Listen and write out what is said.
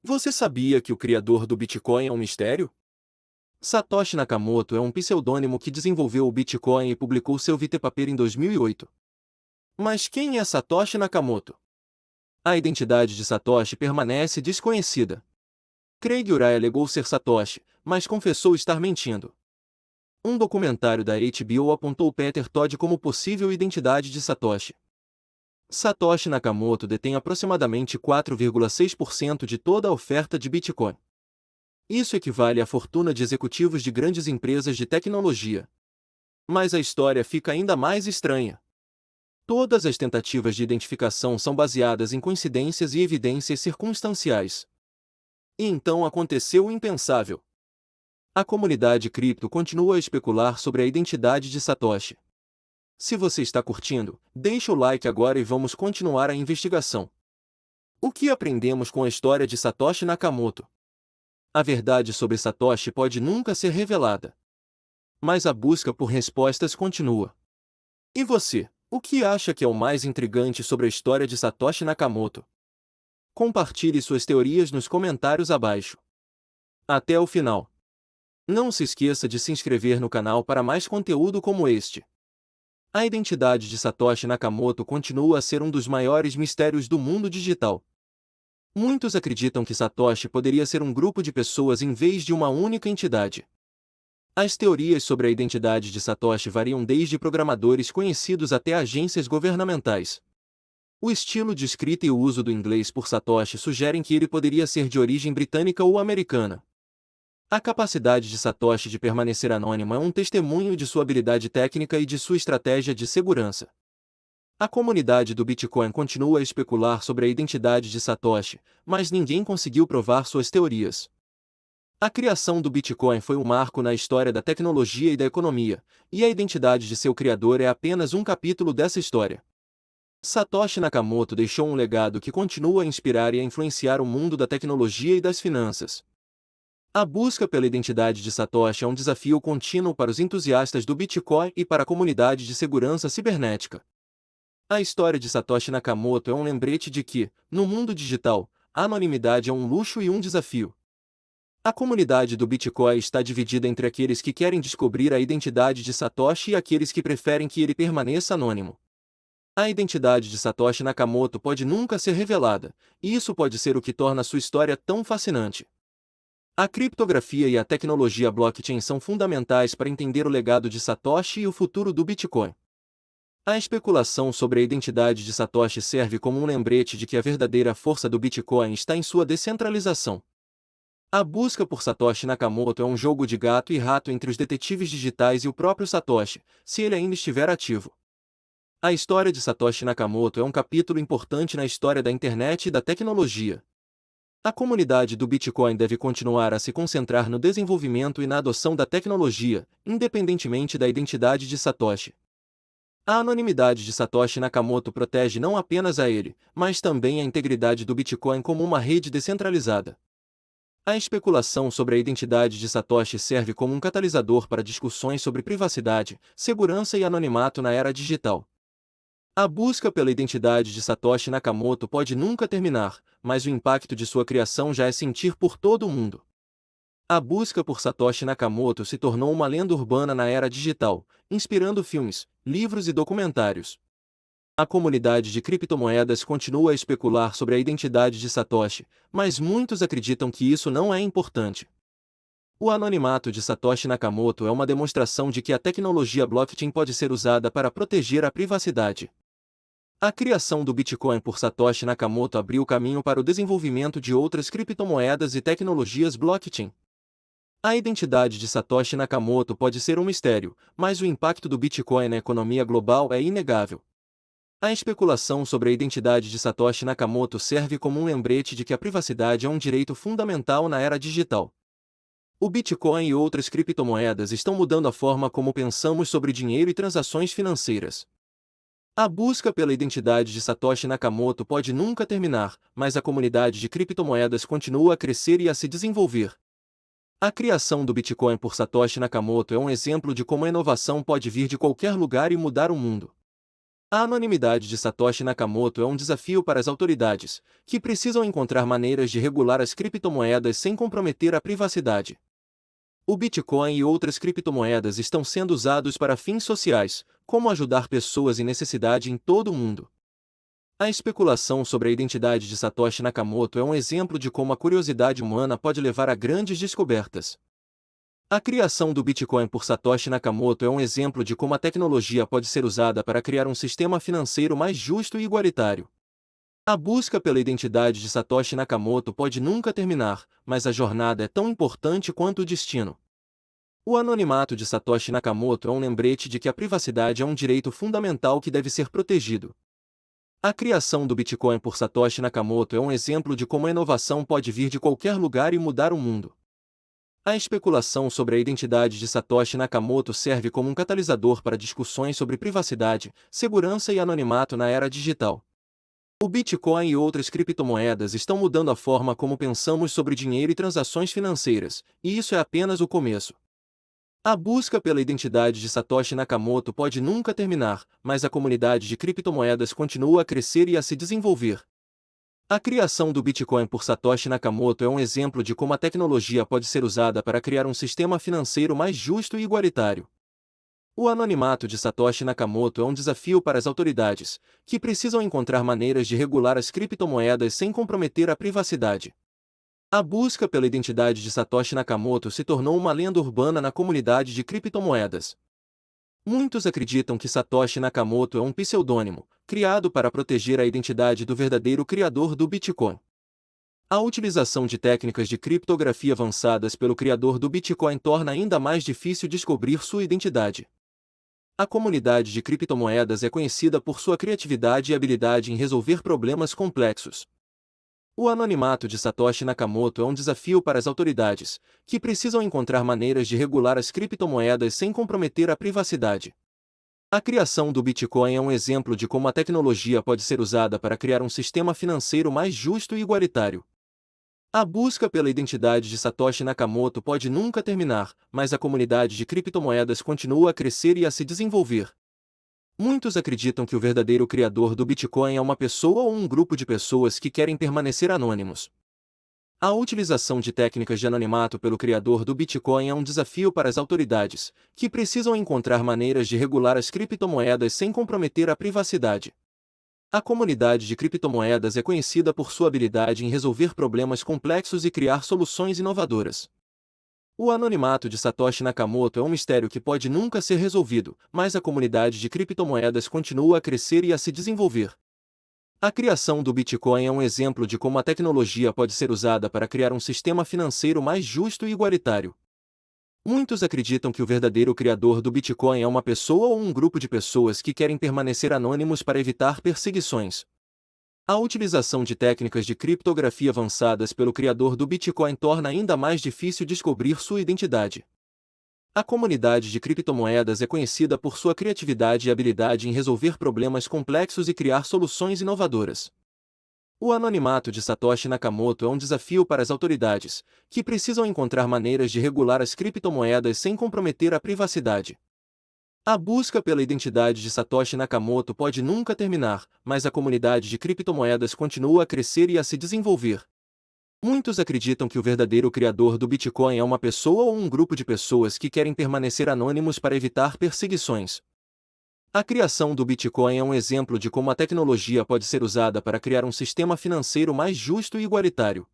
Você sabia que o criador do Bitcoin é um mistério? Satoshi Nakamoto é um pseudônimo que desenvolveu o Bitcoin e publicou seu white paper em 2008. Mas quem é Satoshi Nakamoto? A identidade de Satoshi permanece desconhecida. Craig Uray alegou ser Satoshi, mas confessou estar mentindo. Um documentário da HBO apontou Peter Todd como possível identidade de Satoshi. Satoshi Nakamoto detém aproximadamente 4,6% de toda a oferta de Bitcoin. Isso equivale à fortuna de executivos de grandes empresas de tecnologia. Mas a história fica ainda mais estranha. Todas as tentativas de identificação são baseadas em coincidências e evidências circunstanciais. E então aconteceu o impensável. A comunidade cripto continua a especular sobre a identidade de Satoshi. Se você está curtindo, deixa o like agora e vamos continuar a investigação. O que aprendemos com a história de Satoshi Nakamoto? A verdade sobre Satoshi pode nunca ser revelada. Mas a busca por respostas continua. E você, o que acha que é o mais intrigante sobre a história de Satoshi Nakamoto? Compartilhe suas teorias nos comentários abaixo. Até o final. Não se esqueça de se inscrever no canal para mais conteúdo como este. A identidade de Satoshi Nakamoto continua a ser um dos maiores mistérios do mundo digital. Muitos acreditam que Satoshi poderia ser um grupo de pessoas em vez de uma única entidade. As teorias sobre a identidade de Satoshi variam desde programadores conhecidos até agências governamentais. O estilo de escrita e o uso do inglês por Satoshi sugerem que ele poderia ser de origem britânica ou americana. A capacidade de Satoshi de permanecer anônimo é um testemunho de sua habilidade técnica e de sua estratégia de segurança. A comunidade do Bitcoin continua a especular sobre a identidade de Satoshi, mas ninguém conseguiu provar suas teorias. A criação do Bitcoin foi um marco na história da tecnologia e da economia, e a identidade de seu criador é apenas um capítulo dessa história. Satoshi Nakamoto deixou um legado que continua a inspirar e a influenciar o mundo da tecnologia e das finanças. A busca pela identidade de Satoshi é um desafio contínuo para os entusiastas do Bitcoin e para a comunidade de segurança cibernética. A história de Satoshi Nakamoto é um lembrete de que, no mundo digital, a anonimidade é um luxo e um desafio. A comunidade do Bitcoin está dividida entre aqueles que querem descobrir a identidade de Satoshi e aqueles que preferem que ele permaneça anônimo. A identidade de Satoshi Nakamoto pode nunca ser revelada, e isso pode ser o que torna sua história tão fascinante. A criptografia e a tecnologia blockchain são fundamentais para entender o legado de Satoshi e o futuro do Bitcoin. A especulação sobre a identidade de Satoshi serve como um lembrete de que a verdadeira força do Bitcoin está em sua descentralização. A busca por Satoshi Nakamoto é um jogo de gato e rato entre os detetives digitais e o próprio Satoshi, se ele ainda estiver ativo. A história de Satoshi Nakamoto é um capítulo importante na história da internet e da tecnologia. A comunidade do Bitcoin deve continuar a se concentrar no desenvolvimento e na adoção da tecnologia, independentemente da identidade de Satoshi. A anonimidade de Satoshi Nakamoto protege não apenas a ele, mas também a integridade do Bitcoin como uma rede descentralizada. A especulação sobre a identidade de Satoshi serve como um catalisador para discussões sobre privacidade, segurança e anonimato na era digital. A busca pela identidade de Satoshi Nakamoto pode nunca terminar, mas o impacto de sua criação já é sentir por todo o mundo. A busca por Satoshi Nakamoto se tornou uma lenda urbana na era digital, inspirando filmes, livros e documentários. A comunidade de criptomoedas continua a especular sobre a identidade de Satoshi, mas muitos acreditam que isso não é importante. O anonimato de Satoshi Nakamoto é uma demonstração de que a tecnologia blockchain pode ser usada para proteger a privacidade. A criação do Bitcoin por Satoshi Nakamoto abriu o caminho para o desenvolvimento de outras criptomoedas e tecnologias blockchain. A identidade de Satoshi Nakamoto pode ser um mistério, mas o impacto do Bitcoin na economia global é inegável. A especulação sobre a identidade de Satoshi Nakamoto serve como um lembrete de que a privacidade é um direito fundamental na era digital. O Bitcoin e outras criptomoedas estão mudando a forma como pensamos sobre dinheiro e transações financeiras. A busca pela identidade de Satoshi Nakamoto pode nunca terminar, mas a comunidade de criptomoedas continua a crescer e a se desenvolver. A criação do Bitcoin por Satoshi Nakamoto é um exemplo de como a inovação pode vir de qualquer lugar e mudar o mundo. A anonimidade de Satoshi Nakamoto é um desafio para as autoridades, que precisam encontrar maneiras de regular as criptomoedas sem comprometer a privacidade. O Bitcoin e outras criptomoedas estão sendo usados para fins sociais, como ajudar pessoas em necessidade em todo o mundo. A especulação sobre a identidade de Satoshi Nakamoto é um exemplo de como a curiosidade humana pode levar a grandes descobertas. A criação do Bitcoin por Satoshi Nakamoto é um exemplo de como a tecnologia pode ser usada para criar um sistema financeiro mais justo e igualitário. A busca pela identidade de Satoshi Nakamoto pode nunca terminar, mas a jornada é tão importante quanto o destino. O anonimato de Satoshi Nakamoto é um lembrete de que a privacidade é um direito fundamental que deve ser protegido. A criação do Bitcoin por Satoshi Nakamoto é um exemplo de como a inovação pode vir de qualquer lugar e mudar o mundo. A especulação sobre a identidade de Satoshi Nakamoto serve como um catalisador para discussões sobre privacidade, segurança e anonimato na era digital. O Bitcoin e outras criptomoedas estão mudando a forma como pensamos sobre dinheiro e transações financeiras, e isso é apenas o começo. A busca pela identidade de Satoshi Nakamoto pode nunca terminar, mas a comunidade de criptomoedas continua a crescer e a se desenvolver. A criação do Bitcoin por Satoshi Nakamoto é um exemplo de como a tecnologia pode ser usada para criar um sistema financeiro mais justo e igualitário. O anonimato de Satoshi Nakamoto é um desafio para as autoridades, que precisam encontrar maneiras de regular as criptomoedas sem comprometer a privacidade. A busca pela identidade de Satoshi Nakamoto se tornou uma lenda urbana na comunidade de criptomoedas. Muitos acreditam que Satoshi Nakamoto é um pseudônimo, criado para proteger a identidade do verdadeiro criador do Bitcoin. A utilização de técnicas de criptografia avançadas pelo criador do Bitcoin torna ainda mais difícil descobrir sua identidade. A comunidade de criptomoedas é conhecida por sua criatividade e habilidade em resolver problemas complexos. O anonimato de Satoshi Nakamoto é um desafio para as autoridades, que precisam encontrar maneiras de regular as criptomoedas sem comprometer a privacidade. A criação do Bitcoin é um exemplo de como a tecnologia pode ser usada para criar um sistema financeiro mais justo e igualitário. A busca pela identidade de Satoshi Nakamoto pode nunca terminar, mas a comunidade de criptomoedas continua a crescer e a se desenvolver. Muitos acreditam que o verdadeiro criador do Bitcoin é uma pessoa ou um grupo de pessoas que querem permanecer anônimos. A utilização de técnicas de anonimato pelo criador do Bitcoin é um desafio para as autoridades, que precisam encontrar maneiras de regular as criptomoedas sem comprometer a privacidade. A comunidade de criptomoedas é conhecida por sua habilidade em resolver problemas complexos e criar soluções inovadoras. O anonimato de Satoshi Nakamoto é um mistério que pode nunca ser resolvido, mas a comunidade de criptomoedas continua a crescer e a se desenvolver. A criação do Bitcoin é um exemplo de como a tecnologia pode ser usada para criar um sistema financeiro mais justo e igualitário. Muitos acreditam que o verdadeiro criador do Bitcoin é uma pessoa ou um grupo de pessoas que querem permanecer anônimos para evitar perseguições. A utilização de técnicas de criptografia avançadas pelo criador do Bitcoin torna ainda mais difícil descobrir sua identidade. A comunidade de criptomoedas é conhecida por sua criatividade e habilidade em resolver problemas complexos e criar soluções inovadoras. O anonimato de Satoshi Nakamoto é um desafio para as autoridades, que precisam encontrar maneiras de regular as criptomoedas sem comprometer a privacidade. A busca pela identidade de Satoshi Nakamoto pode nunca terminar, mas a comunidade de criptomoedas continua a crescer e a se desenvolver. Muitos acreditam que o verdadeiro criador do Bitcoin é uma pessoa ou um grupo de pessoas que querem permanecer anônimos para evitar perseguições. A criação do Bitcoin é um exemplo de como a tecnologia pode ser usada para criar um sistema financeiro mais justo e igualitário.